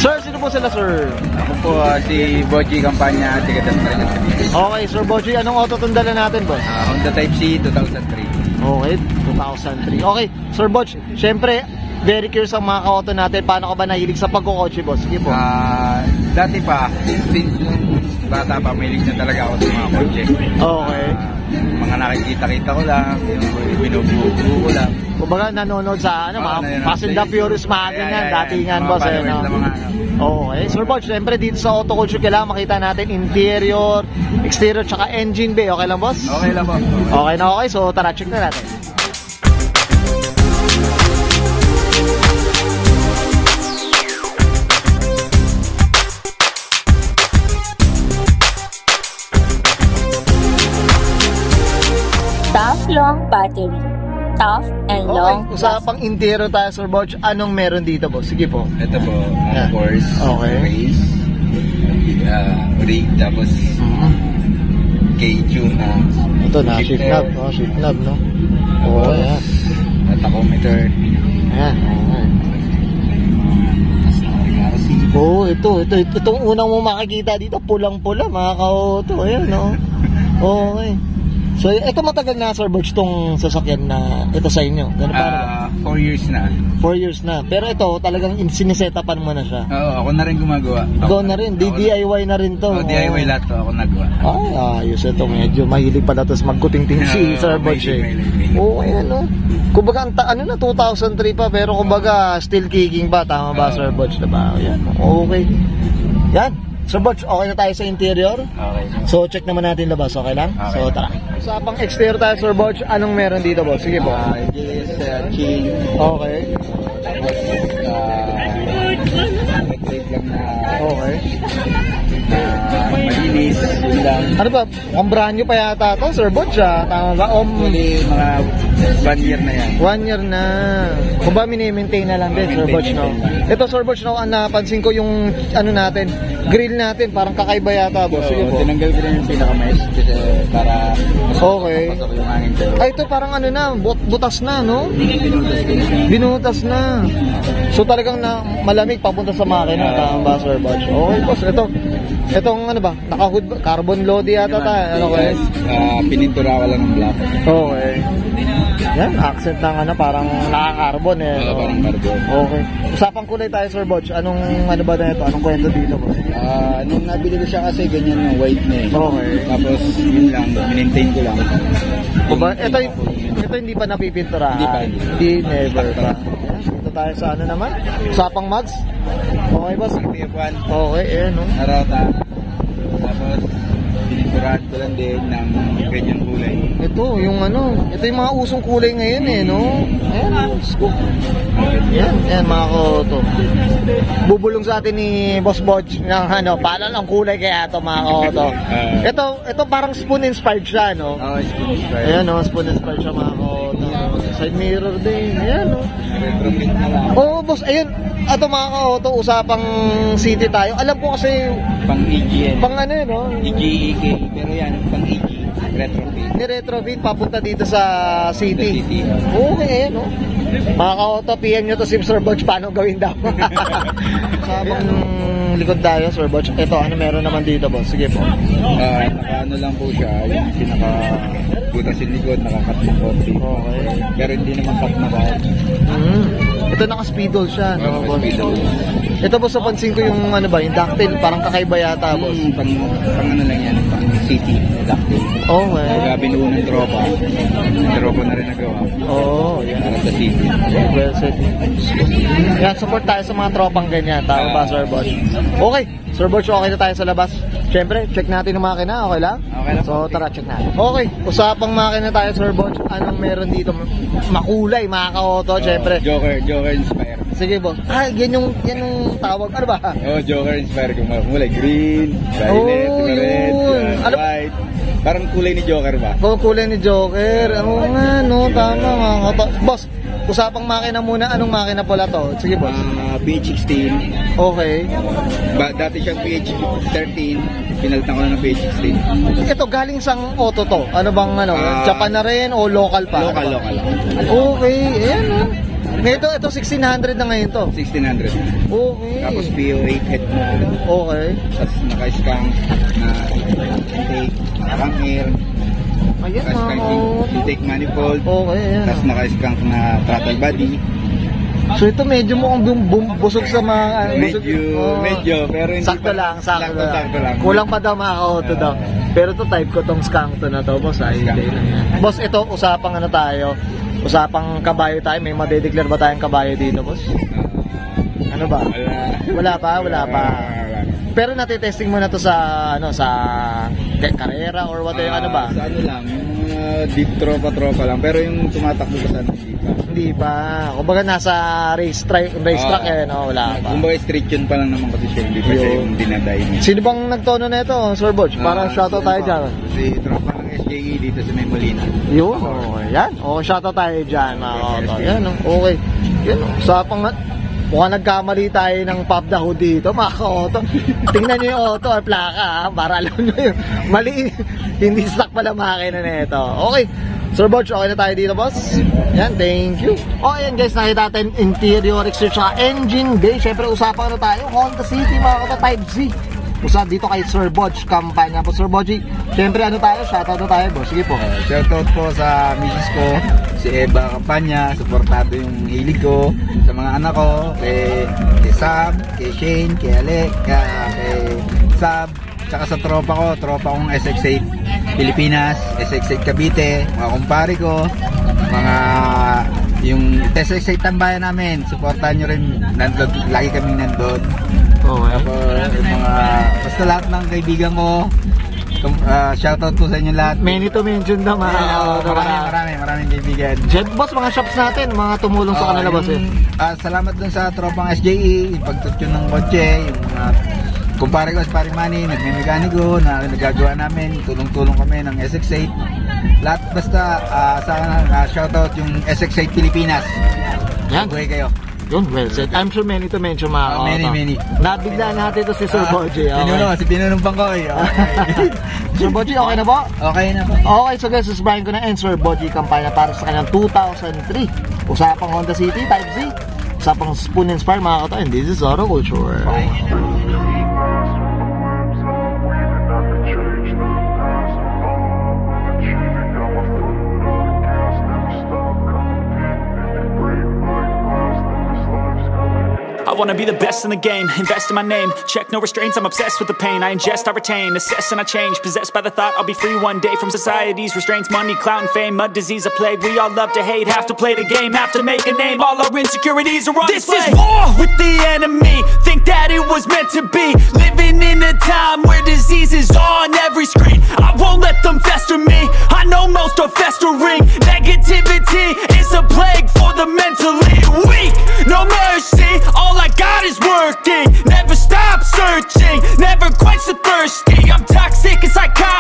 Sir, sino po sila, sir? Ako po si Boji Campanya, tigadas pa rin sa Pilipinas. Okay, Sir Boji, anong auto itong dala natin, boss? Honda Type C 2003. Okay, 2003. Okay, Sir Boji, syempre, very curious ang mga ka-auto natin. Paano ka ba nahilig sa pagkukotse, boss? Sige po. Dati pa, since bata pa, mahilig na talaga ako sa mga kotse. Okay. Mga nakikita-kita ko lang, yung binubuo ko lang. Kumbaga nanonood sa mga Fast and the Furious mga ganyan, datingan, mga boss. followers na mga Okay, Sir Boji, syempre dito sa auto culture, kailangan makita natin interior, exterior, tsaka engine bay. Okay lang, boss? Okay lang po. Okay na okay, so tara, check na natin. Tough long battery. Tough and long. Okay, usapang interior tayo, Sir Boji. Anong meron dito, boss? Sige po. Ito po, of course, Okay. race, rig, tapos K-tune na. Ito na, shift knob, no? Shift knob, no? Oo, yan. Tachometer. Ayan, okay. Oo, itong unang mo makikita dito, pulang-pula, mga ka-auto. Ayan, no? Okay. So, ito matagal na, Sir Boji, itong sasakyan na ito sa inyo. Ganun ba? 4 years na. 4 years na. Pero ito, talagang sinisetapan mo na siya. Oo, ako na rin gumagawa. Ikaw na rin, DIY na rin to. DIY lahat to, ako nagawa. Ay, ayos ito. Medyo mahilig pala ito magkuting-ting si Sir Boji. Oo, ayan, no? Kumbaga, ano na, 2003 pa, pero kumbaga, still kicking ba? Tama ba, Sir Boji? Diba? Ayan, okay. Yan. Sir Boji, okay na tayo sa interior? Okay. So, check naman natin labas. Okay lang? Okay. So, tara. Usapang exterior tayo, Sir Boji. Anong meron dito, boss? Sige po. This chain. Okay. Electric lang na. Okay. Malinis. Yun lang. Ano ba? Mukhang brand new pa yata ito, Sir Boji, ah. Tama ba? Actually, mga 1 year na yan. 1 year na. Kung ba mini-maintain na lang din, Sir Boji, no? Ito, Sir Boji, no, napansin ko yung, ano natin, grill natin, parang kakaiba yata, boss. Sige po. Tinanggal ko rin yung pinaka-mesh kasi para Okay. pasok yung hangin dyan. Ay, ito parang ano na, butas na, no? Binutas na. So talagang malamig papunta sa makina, tama ba, Sir Boji? Okay, boss. Itong ano ba, naka-hood, carbon load yata tayo. Ano ba? Pinintura ko lang ng black. Okay. Yan, accent ng ano, parang naka-carbon eh. Oo, no? parang carbon. Okay. Usapang kulay tayo, Sir Boji. Anong ano ba na ito? Anong kwento dito, boss? Nung nabili ko siya kasi ganyan yung white na eh. Okay. Tapos yun lang, minmaintain ko lang. Diba? Ito hindi pa napipintura. Hindi pa. Hindi, never pa. Dito tayo sa ano naman? Usapang mags. Okay, boss? PF1. Okay, no? Narota. Tapos pininturahan ko lang din ng ganyan kulay. Ito, yung mga usong kulay ngayon eh, no? Ayan, scoop. Yan, mga koto. Bubulong sa atin ni Boss Boji ng paano ang kulay kaya ito, mga koto. Ito parang spoon inspired siya, no? Oo, spoon inspired. Ayan, no? Spoon inspired siya, mga koto. Side mirror din, ayan, no? Retrofit na lang. Oo, boss, ayun. Ito, mga koto, usapang city tayo. Alam ko kasi, Pang EGN. pang ano yun, no? EGEK. Pero yan, pang EG. Retrofit. Ni-retrofit papunta dito sa city. Sa city. Okay, ayan, no? Mga ka-auto, PM nyo to si Sir Boji, paano gawin daw? Sabang likod tayo, Sir Boji. Ito, ano meron naman dito, boss? Sige po. Naka-ano lang po siya, yung pinaka-butas yung likod, naka-cut ng konti. Okay. Pero hindi naman cut na cut. Ito naka-speedol siya, no, boss? Naka-speedol. Ito, boss, napansin ko yung yung ductile, parang kakaiba yata, boss. Pang ano lang yan, pang city, ductile. Okay. Pagka binuo ng tropa, na rin nagawa. Oo, yan. Para sa city. Well said. Yan, support tayo sa mga tropang ganyan. Tama ba, Sir Boji? Okay, Sir Boji, okay na tayo sa labas. Siyempre, check natin yung makina, okay lang? Okay lang. So, tara, check natin. Okay, usapang makina tayo, Sir Boji. Anong meron dito? Makulay, mga ka-auto, siyempre. Joker Inspire. Sige, boss. Yan yung tawag. Ano ba? Joker Inspire. Kung mulay, green, violet, red, yun. white. Parang kulay ni Joker ba? Kulay ni Joker. Oo nga, no? Tama, mga ka-auto. Boss, usapang makina muna. Anong makina pala to? Sige, boss. PH16. Okay. Dati siyang PH13. Pinalitan ko na ng PH16. Ito, galing sang auto to. Ano bang Japan na rin o local pa? Local. Okay, ayan, no? Ito 1600 na ngayon to. 1600. Okay. Tapos PO8 head mo. Okay. Tapos naka-skunk na intake, parang air. Ayan, Naka-skunk intake manifold. Okay, ayan. Tapos naka-skunk na throttle body. So ito medyo mukhang busog sa mga... Medyo, pero hindi sakto pa- lang. sakto lang. Kulang pa daw mga auto daw. Pero to type ko tong skunk to na to, boss. Ay, hindi na yan. Boss, ito usapang ano tayo. Usapang kabayo tayo. May madedeclare ba tayong kabayo dito, boss? Ano ba? Wala pa. Pero natitesting mo na to sa ano sa karera or what ano ba? Sa ano lang, yung deep tropa lang. Pero yung tumatakbo ka sana, Hindi pa. Kumbaga nasa race track no, wala pa. Kumbaga street yun pa lang naman kasi siya, hindi pa siya yung dinaday mo. Sino bang nagtono na ito, Sir Butch? Para shoutout tayo dyan. Si tropa ng SJE dito sa May Molina. Yun, okay. Yan. Okay, shoutout tayo dyan, mga auto. Yan, okay. Yan, usapang mukhang nagkamali tayo ng pop the hood dito, mga ka-auto. Tingnan nyo yung auto, plaka, ha? Para alam nyo yung mali. Hindi stock pala makina na ito. Okay. Sir Butch, okay na tayo dito, boss? Yan, thank you. O, ayan guys, nakita natin interior exterior sa engine bay. Siyempre, usapan na tayo. Honda City, mga kata, Type Z. Usap dito kay Sir Butch, kampanya po. Sir Butch, siyempre, ano tayo? Shoutout na tayo, boss. Sige po. Shoutout po sa misis ko, si Eva Kampanya. Supportado yung hilig ko. Sa mga anak ko, kay Sam, kay Shane, kay Ale, kay Sab. Tsaka sa tropa kong SX8 Pilipinas, SX8 Cavite, mga kumpare ko, mga yung SX8 tambayan namin, supportahan nyo rin, nandun, lagi kaming nandun. Tapos yung mga, basta lahat ng kaibigan ko, shoutout po sa inyo lahat. Many to mention na mga maraming kaibigan. Jet boss, mga shops natin, mga tumulong sa kanila boss. Salamat dun sa tropang SJE, yung pagtutyon ng kotse, yung mga kumpare ko sa Parimani, nagme-mekaniko na nagagawa namin, tulong-tulong kami ng SX8. Lahat basta sa akin shoutout yung SX8 Pilipinas. Yan. Buhay kayo. Yun, well said. I'm sure many to mention mga many. Nabigla natin ito si Sir Boji. Pinunumpang ko eh. Okay. Sir Boji, okay na po? Okay na po. Okay, so guys, susbahin ko na and Sir Boji kampanya para sa kanyang 2003. Usapang Honda City Type Z. Usapang Spoon Inspire mga kata. And this is Auto Culture. Bye. I wanna be the best in the game, invest in my name. Check no restraints, I'm obsessed with the pain. I ingest, I retain, assess and I change. Possessed by the thought I'll be free one day from society's restraints. Money, clout and fame, a disease, a plague. We all love to hate, have to play the game, have to make a name. All our insecurities are on display. This is war with the enemy, think that it was meant to be. Living in a time where disease is on every screen. I won't let them fester me, I know most are festering. Negativity is a plague for the mentally weak. No mercy, all I got is working. Never stop searching, never quench the thirsty. I'm toxic and psychotic.